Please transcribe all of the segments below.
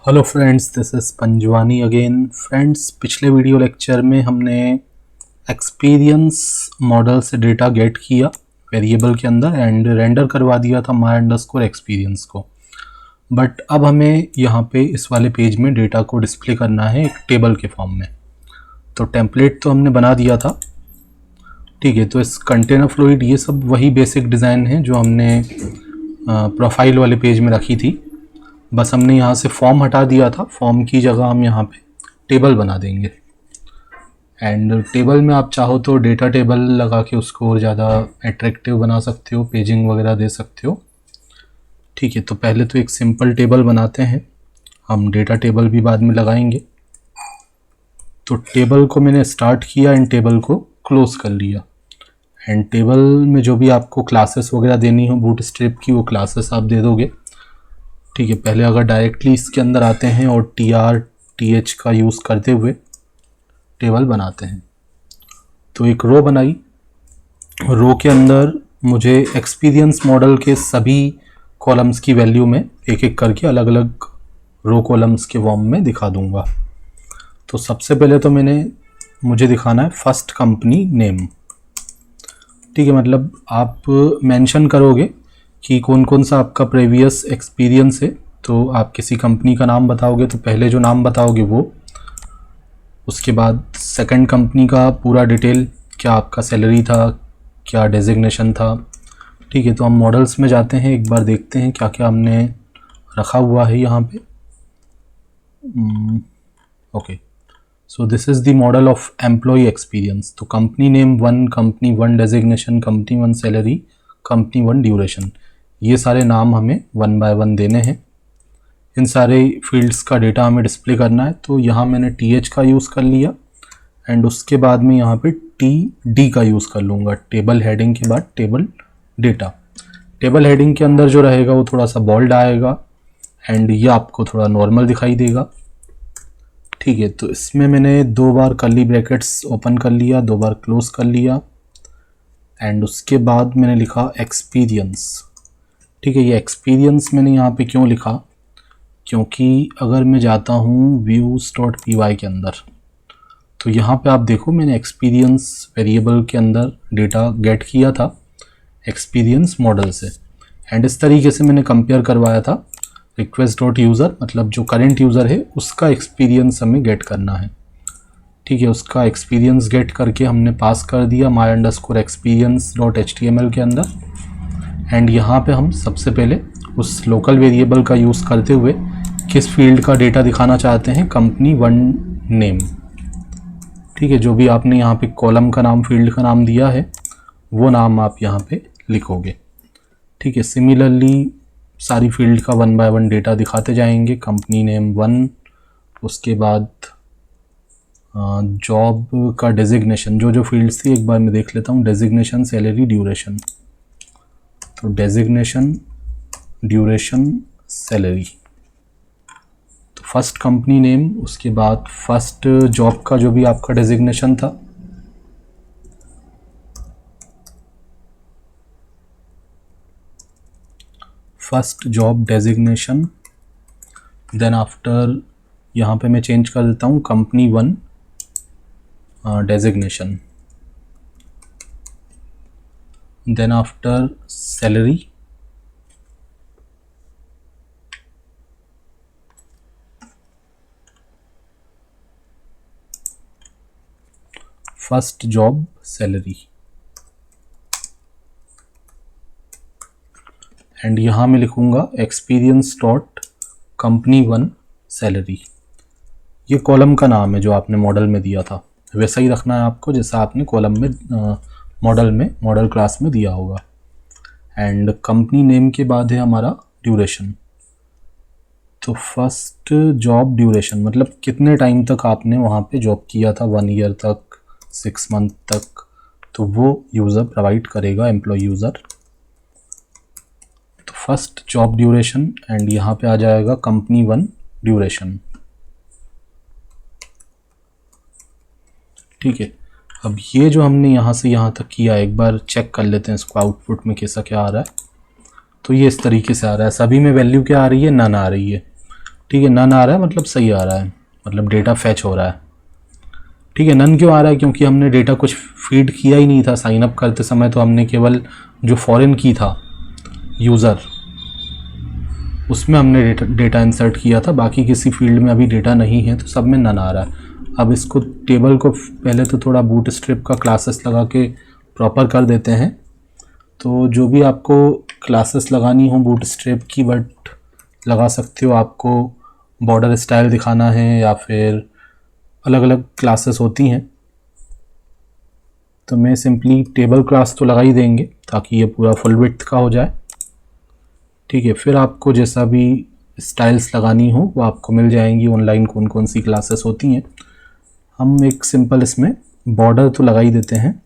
Hello friends, this is Panjwani again. Friends, पिछले video lecture में हमने एक्सपीरियंस मॉडल से डेटा गेट किया वेरिएबल के अंदर एंड रेंडर करवा दिया था my अंडरस्कोर एक्सपीरियंस को। बट अब हमें यहाँ पे इस वाले पेज में डेटा को डिस्प्ले करना है एक टेबल के फॉर्म में। तो टेम्पलेट तो हमने बना दिया था, ठीक है। तो इस कंटेनर फ्लोइड ये सब वही बेसिक डिज़ाइन है जो हमने प्रोफाइल वाले पेज में रखी थी। बस हमने यहाँ से फॉर्म हटा दिया था, फॉर्म की जगह हम यहाँ पे टेबल बना देंगे। एंड टेबल में आप चाहो तो डेटा टेबल लगा के उसको और ज़्यादा एट्रैक्टिव बना सकते हो, पेजिंग वगैरह दे सकते हो, ठीक है। तो पहले तो एक सिंपल टेबल बनाते हैं, हम डेटा टेबल भी बाद में लगाएंगे। तो टेबल को मैंने स्टार्ट किया एंड टेबल को क्लोज कर लिया। एंड टेबल में जो भी आपको क्लासेस वगैरह देनी हो बूटस्ट्रैप की, वो क्लासेस आप दे दोगे, ठीक है। पहले अगर डायरेक्टली इसके अंदर आते हैं और TR/TH का यूज़ करते हुए टेबल बनाते हैं। तो एक रो बनाई, रो के अंदर मुझे एक्सपीरियंस मॉडल के सभी कॉलम्स की वैल्यू में एक एक करके अलग अलग रो कॉलम्स के फॉर्म में दिखा दूंगा। तो सबसे पहले तो मुझे दिखाना है फर्स्ट कंपनी नेम, ठीक है। मतलब आप मेंशन करोगे कि कौन कौन सा आपका प्रीवियस एक्सपीरियंस है। तो आप किसी कंपनी का नाम बताओगे तो पहले जो नाम बताओगे वो, उसके बाद सेकंड कंपनी का पूरा डिटेल, क्या आपका सैलरी था, क्या डेजिग्नेशन था, ठीक है। तो हम मॉडल्स में जाते हैं, एक बार देखते हैं क्या क्या हमने रखा हुआ है यहाँ पे। Okay, so this is the model of employ experience. तो company name 1, company 1 designation, company 1 salary, company 1 duration, ये सारे नाम हमें 1 बाय 1 देने हैं। इन सारे फील्ड्स का डेटा हमें डिस्प्ले करना है। तो यहाँ मैंने TH का यूज़ कर लिया एंड उसके बाद में यहाँ पे TD का यूज़ कर लूँगा। टेबल हेडिंग के बाद टेबल डेटा। टेबल हेडिंग के अंदर जो रहेगा वो थोड़ा सा बोल्ड आएगा एंड ये आपको थोड़ा नॉर्मल दिखाई देगा, ठीक है। तो इसमें मैंने 2 बार कर्ली ब्रैकेट्स ओपन कर लिया, 2 बार क्लोज कर लिया एंड उसके बाद मैंने लिखा एक्सपीरियंस, ठीक है। ये एक्सपीरियंस मैंने यहाँ पे क्यों लिखा, क्योंकि अगर मैं जाता हूँ views.py के अंदर तो यहाँ पे आप देखो मैंने एक्सपीरियंस वेरिएबल के अंदर डेटा गेट किया था एक्सपीरियंस मॉडल से एंड इस तरीके से मैंने कंपेयर करवाया था request.user, मतलब जो करंट यूज़र है उसका एक्सपीरियंस हमें गेट करना है, ठीक है। उसका एक्सपीरियंस गेट करके हमने पास कर दिया my अंडरस्कोर experience.html के अंदर। एंड यहाँ पे हम सबसे पहले उस लोकल वेरिएबल का यूज़ करते हुए किस फील्ड का डेटा दिखाना चाहते हैं, कंपनी 1 नेम, ठीक है। जो भी आपने यहाँ पे कॉलम का नाम, फील्ड का नाम दिया है वो नाम आप यहाँ पे लिखोगे, ठीक है। सिमिलरली सारी फील्ड का 1 बाय 1 डेटा दिखाते जाएंगे। कंपनी नेम 1, उसके बाद जॉब का डेजिग्नेशन, जो जो फील्ड्स थी एक बार मैं देख लेता हूँ। Designation, salary, duration. तो डेजिग्नेशन, ड्यूरेशन, सैलरी। तो फर्स्ट कंपनी नेम, उसके बाद फर्स्ट जॉब का जो भी आपका डेजिग्नेशन था, first job designation, then after यहाँ पे मैं चेंज कर देता हूँ company 1 designation, then after salary, first job salary and यहाँ मैं लिखूँगा एक्सपीरियंस डॉट कंपनी 1 सैलरी। ये कॉलम का नाम है जो आपने मॉडल में दिया था, वैसा ही रखना है आपको जैसा आपने कॉलम में मॉडल क्लास में दिया होगा। एंड कंपनी नेम के बाद है हमारा ड्यूरेशन। तो फर्स्ट जॉब ड्यूरेशन मतलब कितने टाइम तक आपने वहाँ पे जॉब किया था, 1 ईयर तक, 6 मंथ तक, तो वो यूज़र प्रोवाइड करेगा, एम्प्लॉय यूज़र। तो फर्स्ट जॉब ड्यूरेशन एंड यहाँ पे आ जाएगा कंपनी 1 ड्यूरेशन, ठीक है। अब ये जो हमने यहाँ से यहाँ तक किया, एक बार चेक कर लेते हैं इसको आउटपुट में कैसा क्या आ रहा है। तो ये इस तरीके से आ रहा है, सभी में वैल्यू क्या आ रही है, नन आ रही है। ठीक है, नन आ रहा है मतलब सही आ रहा है, मतलब डेटा फैच हो रहा है। ठीक है, नन क्यों आ रहा है? क्योंकि हमने डेटा कुछ फीड किया ही नहीं था साइन अप करते समय, तो हमने केवल जो फॉरेन की था यूज़र उसमें हमने डेटा इंसर्ट किया था, बाकी किसी फील्ड में अभी डेटा नहीं है, तो सब में नन आ रहा है। अब इसको टेबल को पहले तो थोड़ा बूटस्ट्रैप का क्लासेस लगा के प्रॉपर कर देते हैं। तो जो भी आपको क्लासेस लगानी हो बूटस्ट्रैप की, बट लगा सकते हो, आपको बॉर्डर स्टाइल दिखाना है या फिर अलग अलग क्लासेस होती हैं, तो मैं सिंपली टेबल क्लास तो लगा ही देंगे ताकि ये पूरा फुल विड्थ का हो जाए। ठीक है, फिर आपको जैसा भी स्टाइल्स लगानी हो वो आपको मिल जाएंगी ऑनलाइन, कौन कौन सी क्लासेस होती हैं। हम एक सिंपल इसमें बॉर्डर तो लगा ही देते हैं,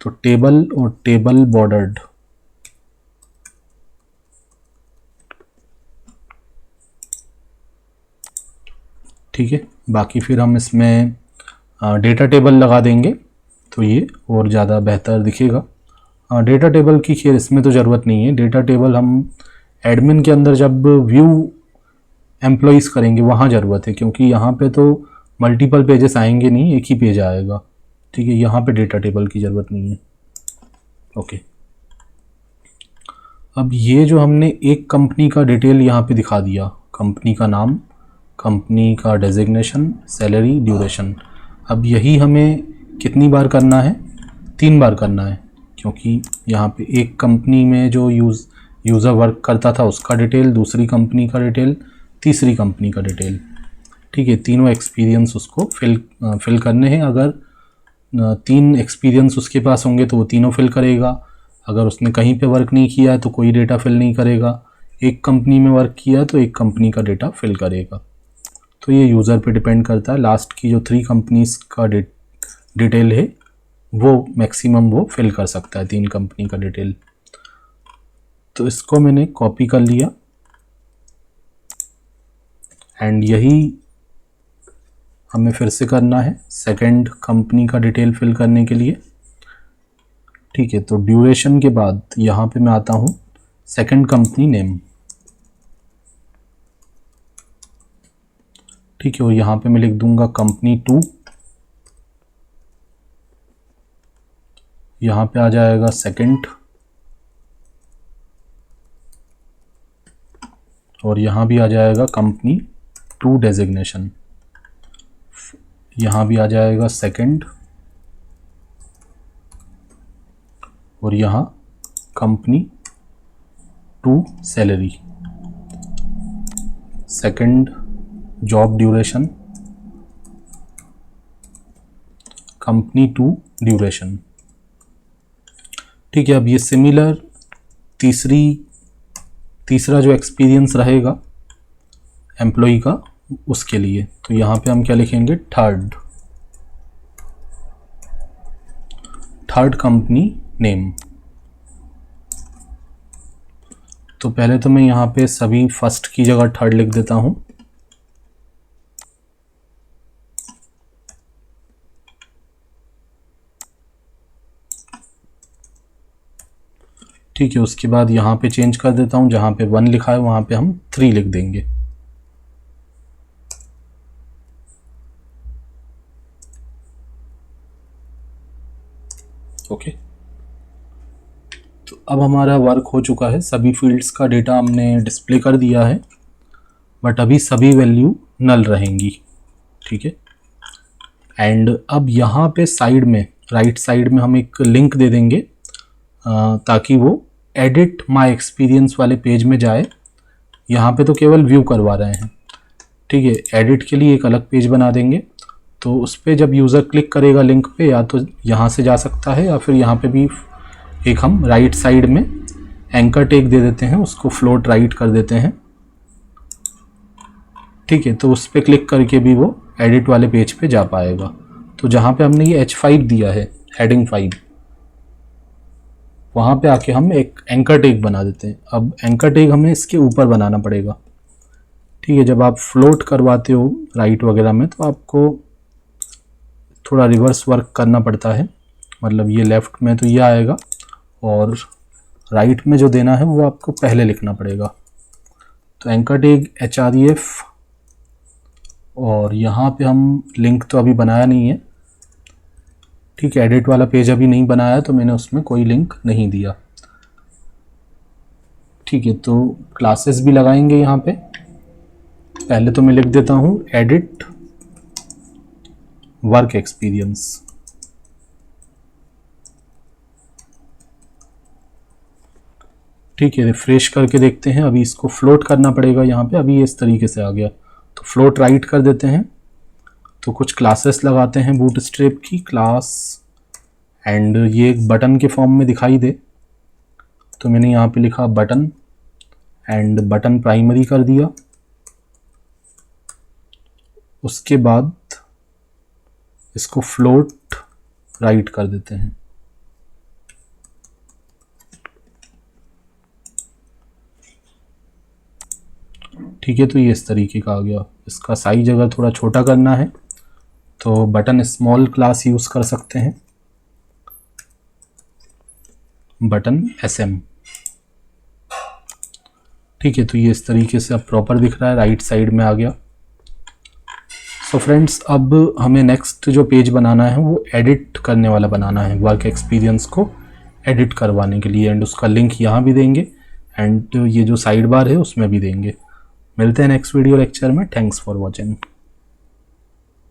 तो टेबल और टेबल बॉर्डर्ड। ठीक है, बाकी फिर हम इसमें डेटा टेबल लगा देंगे तो ये और ज़्यादा बेहतर दिखेगा। डेटा टेबल की खैर इसमें तो ज़रूरत नहीं है, डेटा टेबल हम एडमिन के अंदर जब व्यू एम्प्लॉइज़ करेंगे वहाँ ज़रूरत है, क्योंकि यहाँ पे तो मल्टीपल पेजेस आएंगे नहीं, एक ही पेज आएगा। ठीक है, यहाँ पे डेटा टेबल की ज़रूरत नहीं है। ओके, अब ये जो हमने एक कंपनी का डिटेल यहाँ पे दिखा दिया, कंपनी का नाम, कंपनी का डेजिग्नेशन, सैलरी, ड्यूरेशन, अब यही हमें कितनी बार करना है? 3 बार करना है, क्योंकि यहाँ पे एक कंपनी में जो यूज़र वर्क करता था उसका डिटेल, दूसरी कंपनी का डिटेल, तीसरी कंपनी का डिटेल। ठीक है, तीनों एक्सपीरियंस उसको फिल करने हैं। अगर 3 एक्सपीरियंस उसके पास होंगे तो वो तीनों फिल करेगा, अगर उसने कहीं पे वर्क नहीं किया है तो कोई डेटा फिल नहीं करेगा, एक कंपनी में वर्क किया है तो एक कंपनी का डेटा फिल करेगा। तो ये यूज़र पे डिपेंड करता है, लास्ट की जो 3 कंपनीज का डिटेल है वो मैक्सिमम वो फिल कर सकता है, 3 कंपनी का डिटेल। तो इसको मैंने कॉपी कर लिया एंड यही हमें फिर से करना है सेकंड कंपनी का डिटेल फिल करने के लिए। ठीक है, तो ड्यूरेशन के बाद यहाँ पे मैं आता हूँ सेकंड कंपनी नेम। ठीक है, और यहाँ पे मैं लिख दूंगा कंपनी 2, यहाँ पे आ जाएगा सेकंड, और यहाँ भी आ जाएगा कंपनी 2 डेजिग्नेशन, यहाँ भी आ जाएगा सेकंड, और यहाँ company 2 salary, second job duration, company 2 duration. ठीक है, अब ये सिमिलर तीसरा जो एक्सपीरियंस रहेगा एम्प्लॉय का उसके लिए, तो यहाँ पे हम क्या लिखेंगे? Third company name. तो पहले तो मैं यहाँ पे सभी फर्स्ट की जगह थर्ड लिख देता हूँ। ठीक है, उसके बाद यहाँ पे चेंज कर देता हूँ, जहाँ पे 1 लिखा है वहाँ पे हम 3 लिख देंगे। ओके, तो अब हमारा वर्क हो चुका है, सभी फील्ड्स का डेटा हमने डिस्प्ले कर दिया है, बट अभी सभी वैल्यू नल रहेंगी। ठीक है, एंड अब यहाँ पे साइड में, राइट साइड में हम एक लिंक दे देंगे ताकि वो एडिट माय एक्सपीरियंस वाले पेज में जाए। यहाँ पे तो केवल व्यू करवा रहे हैं। ठीक है, एडिट के लिए एक अलग पेज बना देंगे, तो उस पर जब यूज़र क्लिक करेगा लिंक पे, या तो यहाँ से जा सकता है या फिर यहाँ पे भी एक हम राइट साइड में एंकर टैग दे देते हैं, उसको फ्लोट राइट कर देते हैं। ठीक है, तो उस पर क्लिक करके भी वो एडिट वाले पेज पे जा पाएगा। तो जहाँ पे हमने ये H5 दिया है, हेडिंग 5, वहाँ पे आके हम एक एंकर टैग बना देते हैं। अब एंकर टैग हमें इसके ऊपर बनाना पड़ेगा। ठीक है, जब आप फ्लोट करवाते हो राइट वगैरह में तो आपको थोड़ा रिवर्स वर्क करना पड़ता है, मतलब ये लेफ़्ट में तो ये आएगा और राइट में जो देना है वो आपको पहले लिखना पड़ेगा। तो एंकर टैग href, और यहाँ पे हम लिंक तो अभी बनाया नहीं है, ठीक है, एडिट वाला पेज अभी नहीं बनाया तो मैंने उसमें कोई लिंक नहीं दिया। ठीक है, तो क्लासेस भी लगाएंगे यहाँ पे। पहले तो मैं लिख देता हूँ एडिट वर्क एक्सपीरियंस। ठीक है, रिफ्रेश करके देखते हैं। अभी इसको फ्लोट करना पड़ेगा यहाँ पे, अभी इस तरीके से आ गया, तो फ्लोट राइट कर देते हैं। तो कुछ क्लासेस लगाते हैं बूटस्ट्रैप की क्लास, एंड ये एक बटन के फॉर्म में दिखाई दे, तो मैंने यहाँ पे लिखा बटन, एंड बटन प्राइमरी कर दिया। उसके बाद इसको फ्लोट राइट कर देते हैं। ठीक है, तो ये इस तरीके का आ गया। इसका साइज अगर थोड़ा छोटा करना है तो बटन स्मॉल क्लास यूज कर सकते हैं, बटन SM। ठीक है, तो ये इस तरीके से अब प्रॉपर दिख रहा है, राइट साइड में आ गया। सो फ्रेंड्स, अब हमें नेक्स्ट जो पेज बनाना है वो एडिट करने वाला बनाना है, वर्क एक्सपीरियंस को एडिट करवाने के लिए, एंड उसका लिंक यहाँ भी देंगे, एंड ये जो साइड बार है उसमें भी देंगे। मिलते हैं नेक्स्ट वीडियो लेक्चर में। Thanks for watching.